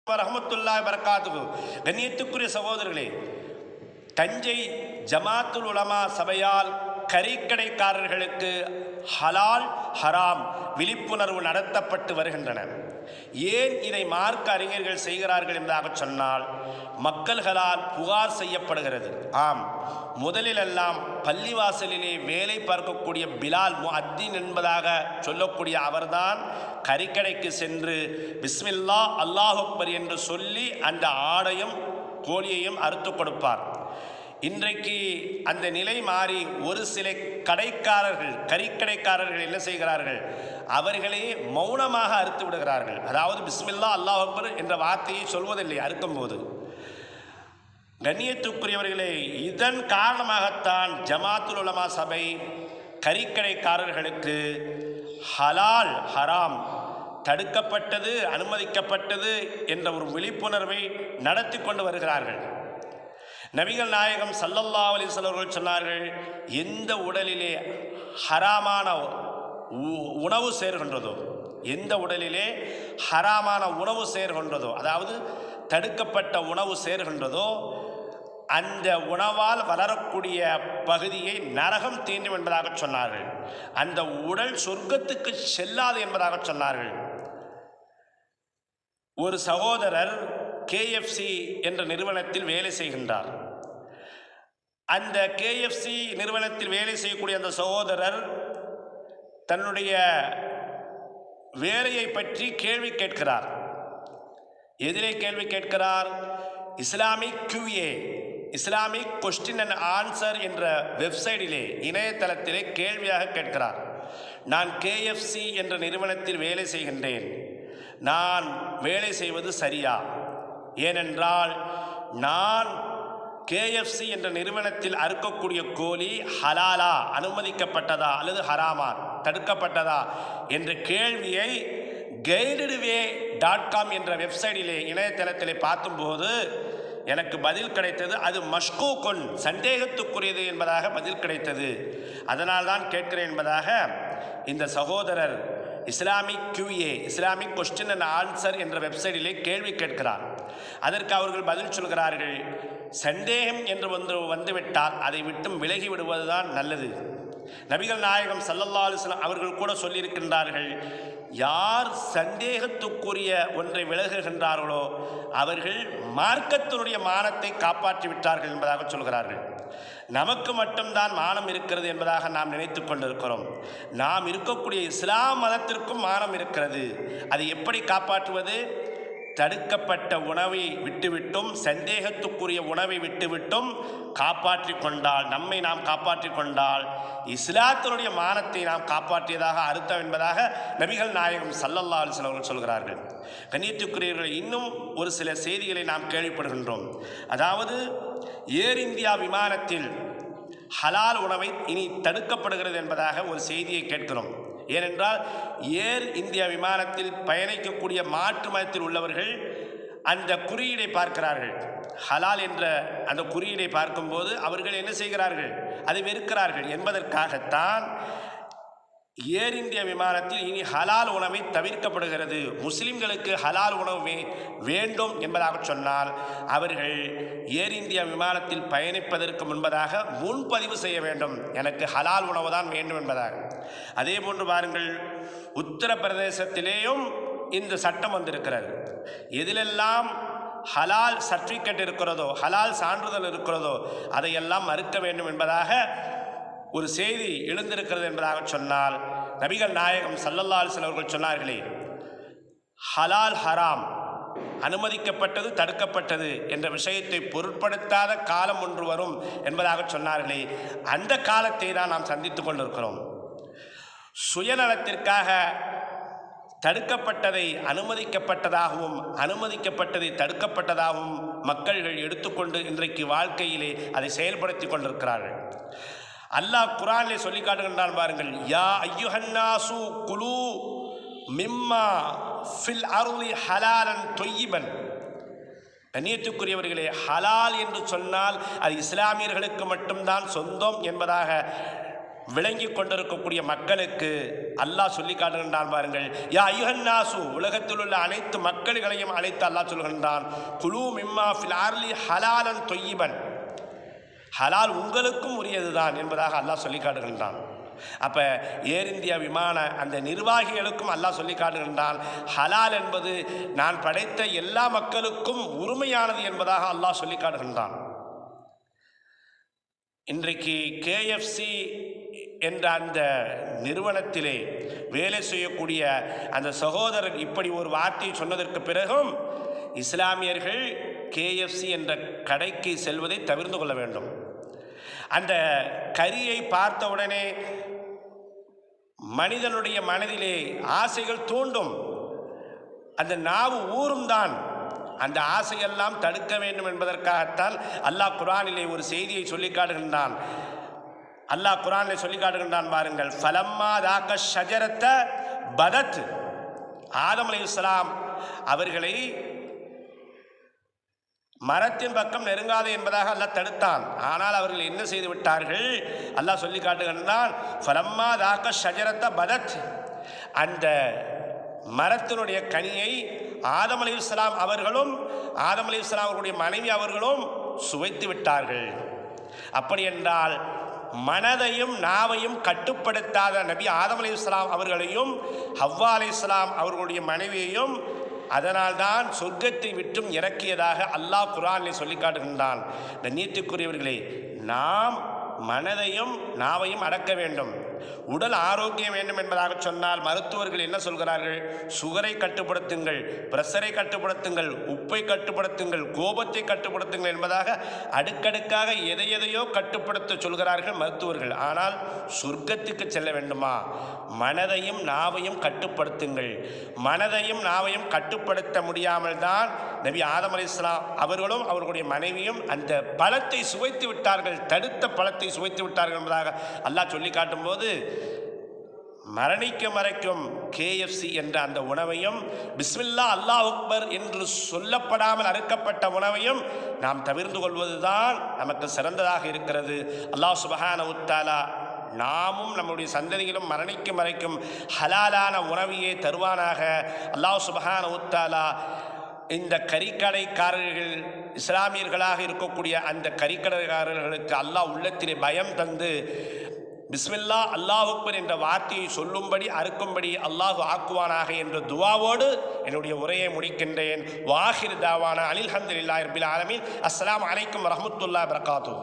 வரஹ்மத்துல்லாஹி வபரகாத்துஹு. கண்ணியத்துக்குரிய சகோதரர்களே, தஞ்சை ஜமாத்துல் உலமா சபையால் கறிக்கடைக்காரர்களுக்கு ஹலால் ஹராம் விழிப்புணர்வு நடத்தப்பட்டு வருகின்றன. ஏன் இதை மார்க்க அறிஞர்கள் செய்கிறார்கள் என்பதாக சொன்னால், மக்கள்களால் புகார் செய்யப்படுகிறது. ஆம், முதலிலெல்லாம் பள்ளிவாசலிலே வேலை பார்க்கக்கூடிய பிலால் முஅத்தின் என்பதாக சொல்லக்கூடிய அவர்தான் கறிக்கடைக்கு சென்று பிஸ்மில்லா அல்லாஹ் அக்பர் என்று சொல்லி அந்த ஆடையும் கோழியையும் அறுத்து கொடுப்பார். இன்றைக்கு அந்த நிலை மாறி ஒரு சில கறிக்கடைக்காரர்கள் என்ன செய்கிறார்கள், அவர்களே மௌனமாக அறுத்து விடுகிறார்கள். அதாவது பிஸ்மில்லா அல்லாஹ் அக்பர் என்ற வார்த்தையை சொல்வதில்லை அறுக்கும்போது. கண்ணியத்துக்குரியவர்களே, இதன் காரணமாகத்தான் ஜமாத்துல் உலமா சபை கறிக்கடைக்காரர்களுக்கு ஹலால் ஹராம் தடுக்கப்பட்டது அனுமதிக்கப்பட்டது என்ற ஒரு விழிப்புணர்வை நடத்தி கொண்டு வருகிறார்கள். நபிகள் நாயகம் ஸல்லல்லாஹு அலைஹி வஸல்லம் அவர்கள் சொன்னார்கள், எந்த உடலிலே ஹராமான உணவு சேர்கின்றதோ, எந்த உடலிலே ஹராமான உணவு சேர்கின்றதோ, அதாவது தடுக்கப்பட்ட உணவு சேர்கின்றதோ, அந்த உணவால் வளரக்கூடிய பகுதியை நரகம் தீண்டும் என்பதாக சொன்னார்கள். அந்த உடல் சொர்க்கத்துக்கு செல்லாது என்பதாக சொன்னார்கள். ஒரு சகோதரர் KFC என்ற நிறுவனத்தில் வேலை செய்கின்றார். அந்த KFC நிறுவனத்தில் வேலை செய்யக்கூடிய அந்த சகோதரர் தன்னுடைய வேலையை பற்றி கேள்வி கேட்கிறார். எதிலே கேள்வி கேட்கிறார்? Islamic QA, Islamic question and answer என்ற வெப்சைட்டிலே, இணையதளத்திலே கேள்வியாக கேட்கிறார். நான் KFC என்ற நிறுவனத்தில் வேலை செய்கின்றேன், நான் வேலை செய்வது சரியா? ஏனென்றால் நான் KFC என்ற நிறுவனத்தில் அறுக்கக்கூடிய கோழி ஹலாலா, அனுமதிக்கப்பட்டதா அல்லது ஹராமா, தடுக்கப்பட்டதா என்ற கேள்வியை guidedway.com என்ற வெப்சைட்டிலே, இணையதளத்திலே பார்க்கும்போது எனக்கு பதில் கிடைத்தது. அது மஷ்கூக்குன், சந்தேகத்துக்குரியது என்பதாக பதில் கிடைத்தது. அதனால் தான் கேட்கிறேன் என்பதாக இந்த சகோதரர் Islamic QA, Islamic question and answer என்ற வெப்சைட்டிலே கேள்வி கேட்கிறார். அதற்கு அவர்கள் பதில் சொல்கிறார்கள், சந்தேகம் என்று வந்துவிட்டால் அதை விட்டும் விலகி விடுவதுதான் நல்லது. நபிகள் நாயகம் ஸல்லல்லாஹு அலைஹி வஸல்லம் அவர்கள் கூட சொல்லியிருக்கின்றார்கள், யார் சந்தேகத்துக்குரிய ஒன்றை விலகுகின்றார்களோ அவர்கள் மார்க்கத்தினுடைய மானத்தை காப்பாற்றி விட்டார்கள் என்பதாக சொல்கிறார்கள். நமக்கு மட்டும்தான் மானம் இருக்கிறது என்பதாக நாம் நினைத்து கொண்டிருக்கிறோம். நாம் இருக்கக்கூடிய இஸ்லாம் மதத்திற்கும் மானம் இருக்கிறது. அதை எப்படி காப்பாற்றுவது? தடுக்கப்பட்ட உணவை விட்டுவிட்டும், சந்தேகத்துக்குரிய உணவை விட்டுவிட்டும் காப்பாற்றி கொண்டால், நம்மை நாம் காப்பாற்றி கொண்டால் இஸ்லாத்தினுடைய மானத்தை நாம் காப்பாற்றியதாக அர்த்தம் என்பதாக நபிகள் நாயகம் ஸல்லல்லாஹு அலைஹி வஸல்லம் அவர்கள் சொல்கிறார்கள். கண்ணியத்துக்குரியவர்களை, இன்னும் ஒரு சில செய்திகளை நாம் கேள்விப்படுகின்றோம். அதாவது ஏர் இந்தியா விமானத்தில் ஹலால் உணவை இனி தடுக்கப்படுகிறது என்பதாக ஒரு செய்தியை கேட்கிறோம். ஏனென்றால் ஏர் இந்தியா விமானத்தில் பயணிக்கக்கூடிய மாற்று மதத்தில் உள்ளவர்கள் அந்த குறியீடை பார்க்கிறார்கள். ஹலால் என்ற அந்த குறியீடை பார்க்கும்போது அவர்கள் என்ன செய்கிறார்கள்? அதை வெறுக்கிறார்கள் என்பதற்காகத்தான் ஏர் இந்தியா விமானத்தில் இனி ஹலால் உணவை தவிர்க்கப்படுகிறது. முஸ்லிம்களுக்கு ஹலால் உணவு வேண்டும் என்பதாக சொன்னால் அவர்கள் ஏர் இந்தியா விமானத்தில் பயணிப்பதற்கு முன்பதாக முன்பதிவு செய்ய வேண்டும், எனக்கு ஹலால் உணவு தான் வேண்டும் என்பதாக. அதே போன்று பாருங்கள், உத்தரப்பிரதேசத்திலேயும் இந்த சட்டம் வந்திருக்கிறது. எதிலெல்லாம் ஹலால் சர்டிஃபிகேட் இருக்கிறதோ, ஹலால் சான்றிதழ் இருக்கிறதோ அதையெல்லாம் மறுக்க வேண்டும் என்பதாக ஒரு செய்தி எழுந்திருக்கிறது என்பதாக சொன்னால், நபிகள் நாயகம் ஸல்லல்லாஹு அலைஹி வஸல்லம் அவர்கள் சொன்னார்களே, ஹலால் ஹராம், அனுமதிக்கப்பட்டது தடுக்கப்பட்டது என்ற விஷயத்தை பொருட்படுத்தாத காலம் ஒன்று வரும் என்பதாக சொன்னார்களே, அந்த காலத்தை தான் நாம் சந்தித்துக் கொண்டிருக்கிறோம். சுயநலத்திற்காக தடுக்கப்பட்டதை அனுமதிக்கப்பட்டதாகவும், அனுமதிக்கப்பட்டதை தடுக்கப்பட்டதாகவும் மக்கள்கள் எடுத்துக்கொண்டு இன்றைக்கு வாழ்க்கையிலே அதை செயல்படுத்தி கொண்டிருக்கிறார்கள். அல்லாஹ் குர்ஆனிலே சொல்லி காட்டுகின்றான் பாருங்கள், யா அய்யுஹன்னாசு குலு மிம்மா ஃபில் அர்லி ஹலாலன் தொய்யிபன். கண்ணியத்துக்குரியவர்களே, ஹலால் என்று சொன்னால் அது இஸ்லாமியர்களுக்கு மட்டும்தான் சொந்தம் என்பதாக விளங்கி கொண்டிருக்கக்கூடிய மக்களுக்கு அல்லாஹ் சொல்லி காட்டுகின்றான் பாருங்கள். யா அய்யுஹன்னாசு, உலகத்தில் உள்ள அனைத்து மக்கள்களையும் அழைத்து அல்லாஹ் சொல்கின்றான், குலூ மிம்மா ஃபில் அர்லி ஹலாலன் தொய்யிபன், ஹலால் உங்களுக்கும் உரியதுதான் என்பதாக அல்லாஹ் சொல்லி காட்டுகின்றான். அப்போ ஏர் இந்தியா விமான அந்த நிர்வாகிகளுக்கும் அல்லாஹ் சொல்லி காட்டுகின்றான், ஹலால் என்பது நான் படைத்த எல்லா மக்களுக்கும் உரிமையானது என்பதாக அல்லாஹ் சொல்லி காட்டுகின்றான். இன்றைக்கு KFC என்ற அந்த நிறுவனத்திலே வேலை செய்யக்கூடிய அந்த சகோதரர் இப்படி ஒரு வார்த்தையை சொன்னதற்கு பிறகும் இஸ்லாமியர்கள் KFC என்ற கடைக்கு செல்வதை தவிர்த்து கொள்ள வேண்டும். அந்த கரியை பார்த்தவுடனே மனிதனுடைய மனதிலே ஆசைகள் தூண்டும், அந்த நாவு ஊரும் தான். அந்த ஆசையெல்லாம் தடுக்க வேண்டும் என்பதற்காகத்தான் அல்லாஹ் குர்ஆனிலே ஒரு செய்தியை சொல்லி காட்டுகின்றான். அல்லாஹ் குர்ஆனிலே சொல்லி காட்டுகின்றான் பாருங்கள். ஃபலம்மா தாக்க ஷஜரத்த பதத், ஆதம் அலைஹிஸ்ஸலாம் அவர்களை மரத்தின் பக்கம் நெருங்காது என்பதாக அல்லாஹ் தடுத்தான். ஆனால் அவர்கள் என்ன செய்து விட்டார்கள்? அல்லாஹ் சொல்லி காட்டுகின்றான், ஃபலம்மா தாக்க ஷஜரத்த பதத், அந்த மரத்தினுடைய கனியை ஆதம் அலைஹிஸ்ஸலாம் அவர்களும் ஆதம் அலைஹிஸ்ஸலாம் அவர்களுடைய மனைவி அவர்களும் சுவைத்து விட்டார்கள். அப்படி என்றால் மனதையும் நாவையும் கட்டுப்படுத்தாத நபி ஆதம் அலைஹிஸ்ஸலாம் அவர்களையும் ஹவ்வா அலைஹிஸ்ஸலாம் அவர்களுடைய மனைவியையும் அதனால்தான் சொர்க்கத்தை விட்டும் இறக்கியதாக அல்லாஹ் குர்ஆனிலே சொல்லி காட்டுகின்றான். கண்ணியத்துக்குரியவர்களே, நாம் மனதையும் நாவையும் அடக்க வேண்டும். உடல் ஆரோக்கியம் வேண்டும் என்பதாக சொன்னால் மருத்துவர்கள் என்ன சொல்கிறார்கள்? சுகரை கட்டுப்படுத்துங்கள், பிரஷரை கட்டுப்படுத்துங்கள், உப்பை கட்டுப்படுத்துங்கள், கோபத்தை கட்டுப்படுத்துங்கள் என்பதாக அடுக்கடுக்காக எதையோ கட்டுப்படுத்த சொல்கிறார்கள் மருத்துவர்கள். ஆனால் சொர்க்கத்துக்கு செல்ல வேண்டுமா? மனதையும் நாவையும் கட்டுப்படுத்துங்கள். மனதையும் நாவையும் கட்டுப்படுத்த முடியாமல் தான் நபி ஆதம் அலைஹிஸ்ஸலாம் அவர்களும் அவர்களுடைய மனைவியும் அந்த பழத்தை சுவைத்து விட்டார்கள், தடுத்த பழத்தை சுவைத்து விட்டார்கள் என்பதாக அல்லாஹ் சொல்லி காட்டும் போது மரணிக்க மறைக்கும் KFC என்ற அந்த உணவையும் பிஸ்மில்லா அல்லாஹ் அக்பர் என்று சொல்லப்படாமல் அறுக்கப்பட்ட உணவையும் நாம் தவிர்த்து கொள்வதுதான் நமக்கு சிறந்ததாக இருக்கிறது. அல்லாஹ் சுப்ஹானஹு வ தஆலா நாமும் நம்முடைய சந்ததிகளும் மரணிக்க மறைக்கும் ஹலாலான உணவையே தருவானாக. அல்லாஹ் சுப்ஹானஹு வ தஆலா இந்த கறிக்கடைக்காரர்கள் இஸ்லாமியர்களாக இருக்கக்கூடிய அந்த கறிக்கடைக்காரர்களுக்கு அல்லாஹ் உள்ளத்திலே பயம் தந்து பிஸ்மில்லா அல்லாஹ் அக்பர் என்ற வார்த்தையை சொல்லும்படி அறுக்கும்படி அல்லாஹ் ஆக்குவானாக என்ற துவாவோடு என்னுடைய உரையை முடிக்கின்றேன். வாஹிர் தாவானா அனில் ஹம்துலில்லாஹி ரப்பில் ஆலமீன். அஸ்ஸலாமு அலைக்கும் வரஹ்மத்துல்லாஹி வபரகாத்துஹு.